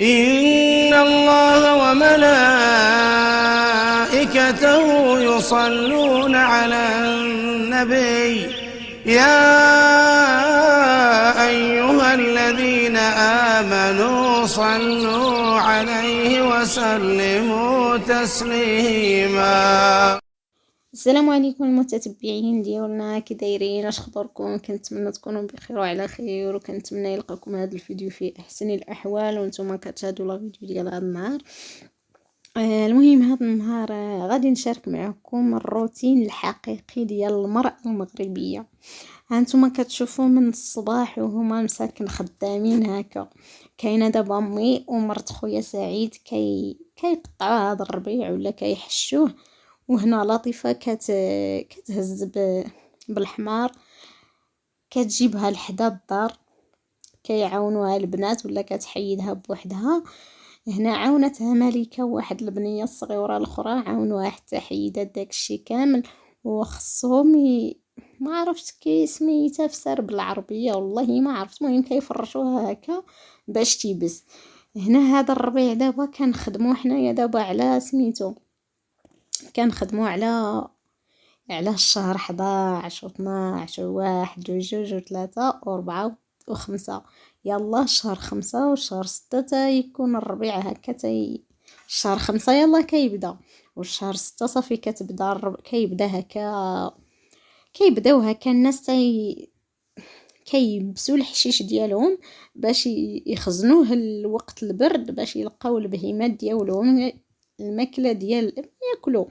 إن الله وملائكته يصلون على النبي يا أيها الذين آمنوا صلوا عليه وسلموا تسليما. السلام عليكم المتتبعين ديالنا، كي دايرين؟ اش خبركم؟ كنتمنى تكونوا بخير وعلى خير، وكنتمنى يلقاكم هذا الفيديو في احسن الاحوال وانتم كتشاهدوا لا فيديو ديال هذا النهار. المهم هذا النهار غادي نشارك معكم الروتين الحقيقي ديال المرأة المغربية. هانتوما كتشوفوا من الصباح وهما مساكن خدامين هكا. كاينه دابا امي ومرت خويا سعيد كيقطعوا هذا الربيع ولا كيحشوه، وهنا لطيفه كتهز بالحمار، كتجيبها لحدا الدار، كيعاونوها البنات ولا كتحيدها بوحدها. هنا عاونتها ملكه واحد البنيه الصغيره الاخرى، عاونوها حتى حيدت داكشي كامل. وخصهم ما عرفت كي سميتها فسر بالعربيه، والله ما عرفت. المهم كيفرشوها هكا باش تيبس. هنا هذا الربيع دابا كنخدموا حنايا دابا على سميتو، كنخدموا على الشهر 11 و12 و1 و2 و3 و4 و5. يلا شهر 5 وشهر 6 تيكون الربيع هكا شهر 5 يلا كيبدا، والشهر 6 صافي كتبدا كيبدا هكا، كيبداو هكا الناس كيبسوا الحشيش ديالهم باش يخزنوه لوقت البرد، باش يلقاو البهيمات ديالهم الماكله ديال ياكلوا.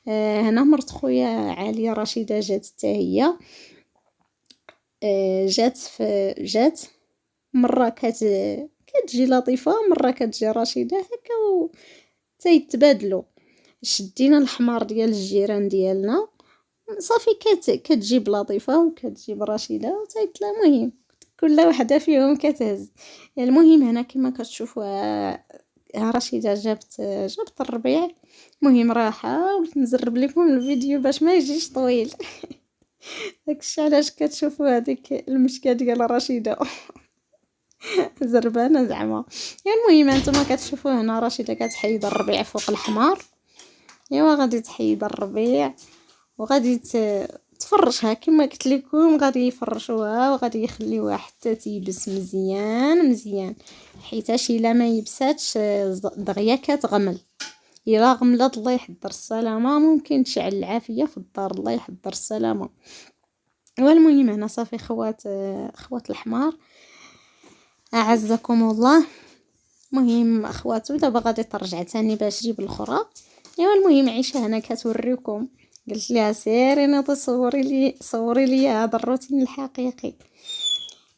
هنا مرت خويا عاليه رشيده جات حتى هي، جات مره كتجي لطيفه، مره كتجي رشيده هكا تيتبادلوا. شدينا الحمار ديال الجيران ديالنا صافي كتجيب لطيفه وكتجيب رشيده وتيتلا. المهم كل وحده فيهم كتهز. المهم هنا كما كتشوفوا رشيده جابت الربيع. المهم راه حاولت نزرب لكم الفيديو باش ما يجيش طويل. داكشي علاش كتشوفوا هذيك المشكه ديال رشيده زربانه زعما. المهم انتما كتشوفوا هنا رشيده كتحيد الربيع فوق الحمار. ايوا غادي تحيد الربيع وغادي تفرشها كما قلت لكم، غادي يفرشوها وغادي يخليوها حتى تيبس مزيان مزيان، حيتاش الا ما يبساتش دغيا كتغمل. الا غملت الله يحضر السلامه، ممكن تشعل العافيه في الدار، الله يحضر السلامه. والمهم هنا صافي خوات الحمار اعزكم الله. مهم اخواتو دابا غادي ترجع تاني باش تجيب الاخرى. ايوا المهم عيشه هنا كتوريكم، قلت لها سيري نوضي صوري لي هذا الروتين الحقيقي.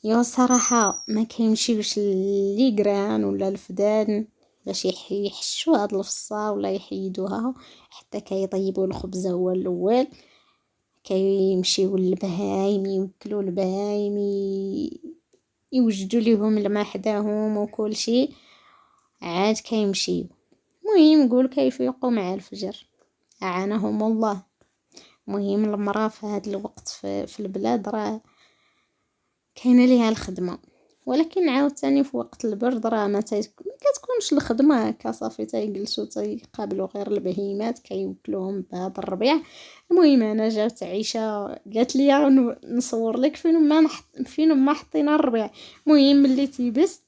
يا صراحه ما كيمشيوش اللي قران ولا الفدان باش يحشوا هاد الفصه ولا يحيدوها، حتى كيطيبوا الخبز هو الاول، كيمشيو للبهايم يوكلوا البهايم، يوجدوا ليهم الماء حداهم وكل شيء، عاد كيمشيو. المهم نقول كيفيقوا مع الفجر، اعانهم الله. مهم المراه في هذا الوقت في البلاد راه كاينه ليها الخدمه، ولكن عاوتاني في وقت البرد راه ما كتكونش الخدمه هكا، صافي تيجلسوا تيقابلوا غير البهيمات كيوكلوهم بهذا الربيع. المهم انا جات عيشه قالت لي نصور لك فين ما حطينا الربيع. المهم ملي تيبس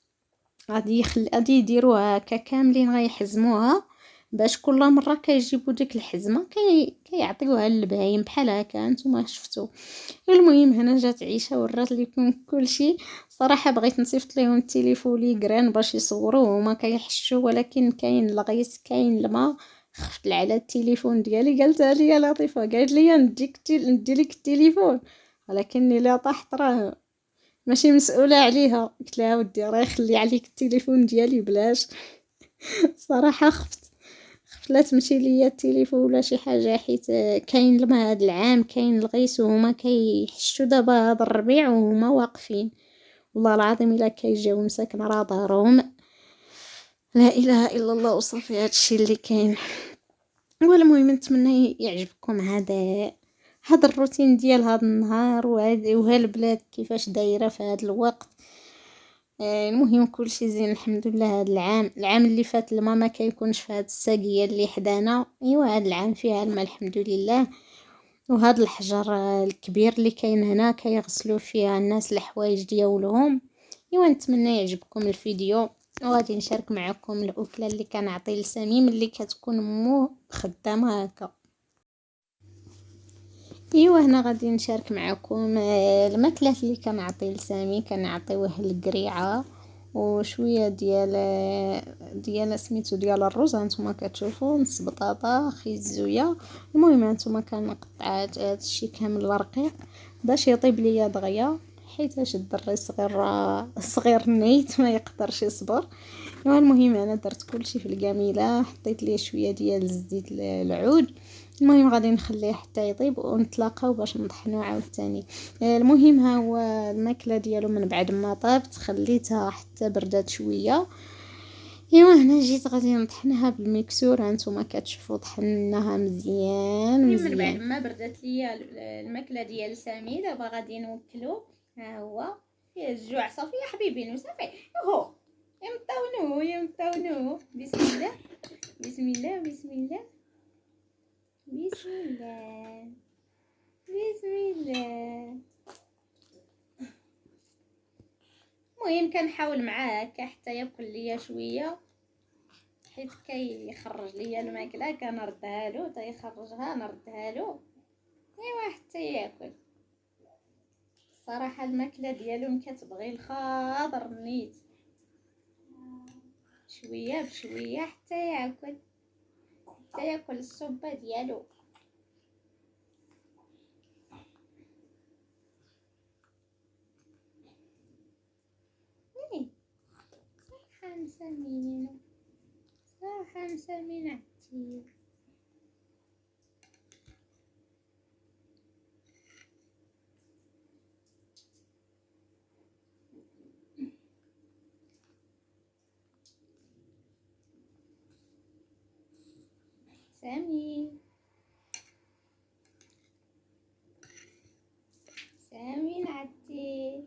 غادي يديروها هكا كاملين، غيحزموها باش كل مره كيجيبوا ديك الحزمه كيعطيوها للبهايم بحال هكا نتوما شفتوا. المهم هنا جات عيشه ورات لكم كل شيء. صراحه بغيت نصيفط لهم التليفون لي قران باش يصوروه وما كيحشوا، ولكن كاين الغيس كاين الماء، خفت على التليفون ديالي. قالتها لي لطيفه، قالت لي ندي لك التليفون، ولكني لا طحت راه ماشي مسؤوله عليها. قلت لها ودي راه يخلي عليك التليفون ديالي بلاش. صراحه خفت لا تمشي ليا التليفون ولا شي حاجه، حيت كاين الماء هذا العام، كاين الغيس وهما كيحشوا دابا هذا الربيع وهما واقفين. والله العظيم الا كيجيو مساكن راه دارهم لا اله الا الله وصافي. هادشي اللي كاين. والمهم نتمنى يعجبكم هذا الروتين ديال هذا النهار وهالبلاد كيفاش دايره في هذا الوقت. المهم كلشي زين الحمد لله. هاد العام اللي فات الماء ما كيكونش في هاد الساقيه اللي حدانا. ايوا هاد العام فيها الماء الحمد لله. وهاد الحجر الكبير اللي كاين هنا كيغسلوا فيها الناس الحوايج ديالهم. ايوا نتمنى يعجبكم الفيديو، وغادي نشارك معكم الاكله اللي كنعطي لسميم اللي كتكون مو خدامه هكا. ايوا هنا غادي نشارك معكم الماكلات اللي كنعطي لسامي. كنعطيوه القريعه وشويه ديال سميتو ديال الرز هانتوما كتشوفوا، نص بطاطا، خيز زويه. المهم هانتوما كنقطع هذا الشيء كامل رقيق باش يطيب ليا دغيا، حيت الدري صغير نيت ما يقدرش يصبر. المهم انا درت كلشي في القاميله، حطيت ليه شويه ديال الزيت العود. المهم غادي نخليه حتى يطيب ونتلاقاو باش نطحنوه عاوتاني. المهم ها هو الماكله ديالو من بعد ما طابت خليتها حتى بردات شويه. ايوا هنا جيت غادي نطحنها بالميكسور. هانتوما كتشوفوا طحناها مزيان من بعد ما بردات ليا الماكله ديال سامي دابا غادي نوكلو. ها هو يا الجوع صافي يا حبيبي صافي اهو يمطونو. بسم الله بسم الله بسم الله بسم الله بسم الله. المهم كنحاول معاه هكا حتى ياكل ليا شويه، حيت كيخرج ليا الماكله كنردها له حتى يخرجها نردها له. ايوا حتى ياكل. صراحه الماكله ديالهم كتبغي الخضر نيت، شويه بشويه حتى ياكل الصوبه ديالو. صراحه مسامين عتيق. سامي نعتي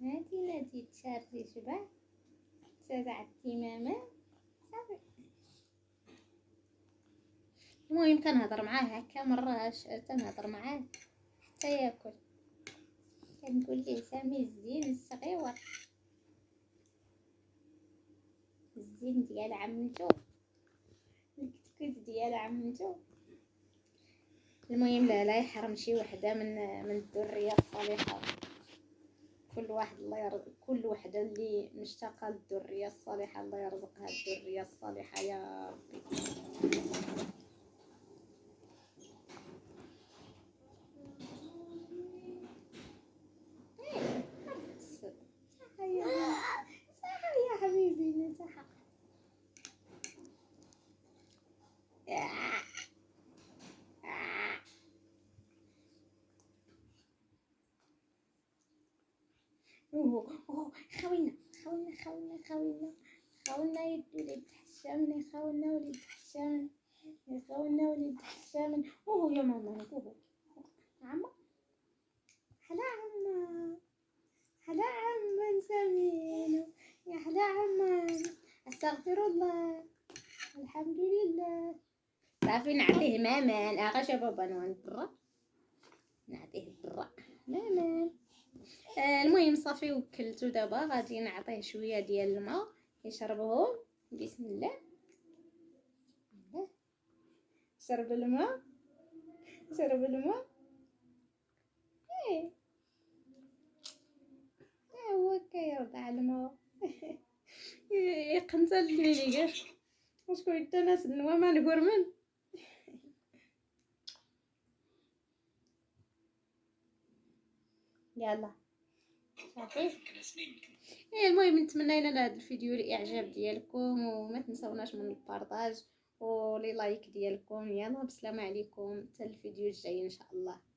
هذه نادي تشارجي شبع تزعتي ماما صافي. المهم كنهضر معاه هكا مراش تنهضر معاه حتى ياكل. كنقول ليه سامي الزين الصغيور الزين ديال عمتو، الكتكوت ديال عمتو. المهم لا يحرم شي وحده من الذريه الصالحه. كل واحد الله يرزق كل وحده اللي مشتاقه للذريه الصالحه الله يرزقها الذريه الصالحه يا ربي. صح يا حبيبي صح. اوه خاونا يدو وليد حشامن خاونا وليد حشامن اوه يا ماما اوه عمو حلا عم سمين يا حلا عم استغفر الله الحمد لله. صافي نعطيه مامان اغا بابا نضرب نعطيه الدرا مامان. المهم صافي وكلتو. دابا غادي نعطيه شويه ديال الماء يشربهم. بسم الله شرب الماء هو كيرضع الماء. يقنتل لي كاع وشكون انت ناس النوا ما نقول من يلا صافي. المهم نتمنى لنا هذا الفيديو الاعجاب ديالكم، وما تنساوناش من البارطاج ولي لايك ديالكم. يلا بسلامه عليكم حتى الفيديو الجاي ان شاء الله.